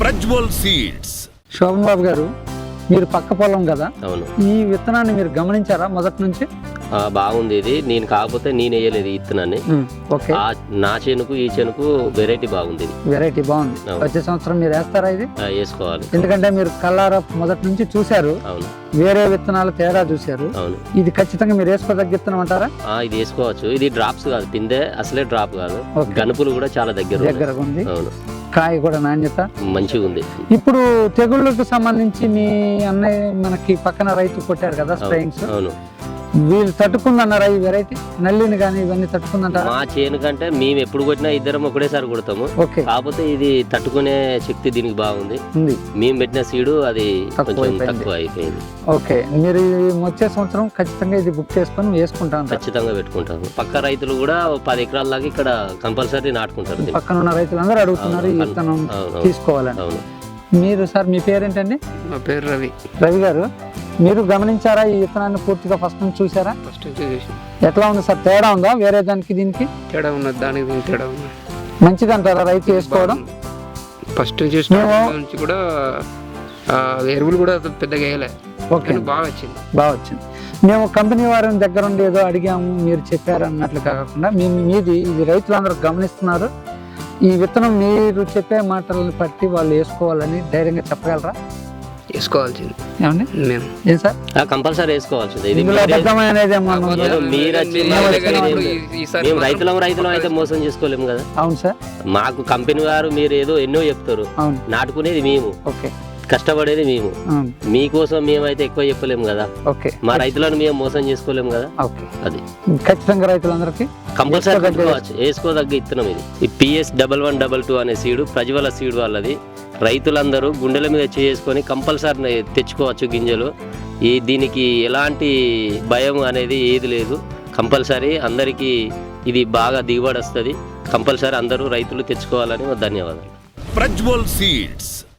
Prajwal seeds. Shobhan బాబు గారు, మీరు పక్క పొలం కదా, అవును. ఈ విత్తనాన్ని మీరు గమనించారా మొదటి నుంచి? బాగుంది ఇది. నేను కాకపోతే నేను వేయలేదు ఈ విత్తనాన్ని. ఓకే. నా చేనుకు ఈ చేనుకు వెరైటీ బాగుంది. వెరైటీ బాగుంది. వచ్చే సంవత్సరం మీరు వేస్తారా ఇది? వేసుకోవాలి. ఎందుకంటే మీరు కల్లార మొదటి నుంచి చూశారు. అవును. వేరే విత్తనాలు తేడా చూశారు. అవును. ఇది ఖచ్చితంగా మీరు వేసుకోదగ్గ విత్తనం అంటారా? ఇది వేసుకోవచ్చు. ఇది డ్రాప్స్ కాదు, పిందే అసలే డ్రాప్ కాదు. గనుపులు కూడా చాలా దగ్గరగా ఉంది. అవును. కాయ కూడా నాణ్యత మంచిగా ఉంది. ఇప్పుడు తెగుళ్ళకు సంబంధించి మీ అన్నయ్య మనకి పక్కన రైతు కొట్టారు కదా స్ప్రేయింగ్స్. అవును. వీళ్ళు తట్టుకుందన్నారా ఈ వెరైటీ? నల్లిని కానీ ఇవన్నీ తట్టుకుందంటారా? మా చేను కంటే మేము ఎప్పుడు కొట్టినా ఇద్దరం ఒకటేసారి కొడతాము. కాకపోతే ఇది తట్టుకునే శక్తి దీనికి బాగుంది. మేము పెట్టిన సీడు అది కొంచెం తక్కువ అయిపోయింది. ఓకే. మీరు వచ్చే సంవత్సరం ఖచ్చితంగా ఇది బుక్ చేసుకొని వేసుకుంటాను. ఖచ్చితంగా పెట్టుకుంటాము. పక్క రైతులు కూడా 10 ఎకరాల దాకా ఇక్కడ కంపల్సరీ నాటుకుంటారు. పక్కన ఉన్న రైతులందరూ అడుగుతున్నారు ఈ విత్తనం తీసుకోవాలని. అవును. మీరు సార్, మీ పేరేంటండి? నా పేరు రవి. రవి గారు, మీరు గమనించారా ఈ విత్తనాన్ని పూర్తిగా ఫస్ట్ నుంచి చూసారా? ఫస్ట్ నుంచి చూసి. ఎట్లా ఉంది సార్? తేడా ఉందా వేరే దానికి దీనికి? తేడా ఉన్నది, దానికి దీనికి తేడా ఉన్నది. మంచిది అంటారా రైతు వేసుకోవడం? ఫస్ట్ చూసిన నుంచి కూడా ఎరువులు కూడా పెద్దగా వేయలే. ఓకే, బాగా వచ్చింది. బాగా వచ్చింది. మేము కంపెనీ వారిని దగ్గర ఉండి ఏదో అడిగాము, మీరు చెప్పారు అన్నట్లు కాకుండా మీది ఇది రైతులందరూ గమనిస్తున్నారు. ఈ విత్తనం మీరు చెప్పే మాటలను బట్టి వాళ్ళు వేసుకోవాలని ధైర్యంగా చెప్పగలరా? వేసుకోవాల్సింది. ఏమండి మేము ఏం సార్? కంపల్సరీ వేసుకోవాల్సింది. మేము రైతులం అయితే మోసం చేసుకోలేము కదా. అవును సార్. మాకు కంపెనీ వారు మీరు ఏదో ఎన్నో చెప్తారు, నాటుకునేది మేము, కష్టపడేది మేము. మీకోసం మేమైతే ఎక్కువ చెప్పలేము కదా. మా రైతులను మేము మోసం చేసుకోలేము కదా. అది ఖచ్చితంగా రైతులందరికీ కంపల్సరీ వేసుకోదగ్గ ఇత్తనం ఇది. ఈ PS1122 అనే సీడు ప్రజ్వల సీడ్ వాళ్ళది. రైతులందరూ గుండెల మీద చేసుకొని కంపల్సరీ తెచ్చుకోవచ్చు గింజలు. దీనికి ఎలాంటి భయం అనేది ఏది లేదు. కంపల్సరీ అందరికీ ఇది బాగా దిగుబడి వస్తుంది. కంపల్సరీ అందరూ రైతులు తెచ్చుకోవాలని ధన్యవాదాలు. ప్రజ్వల్ సీడ్స్.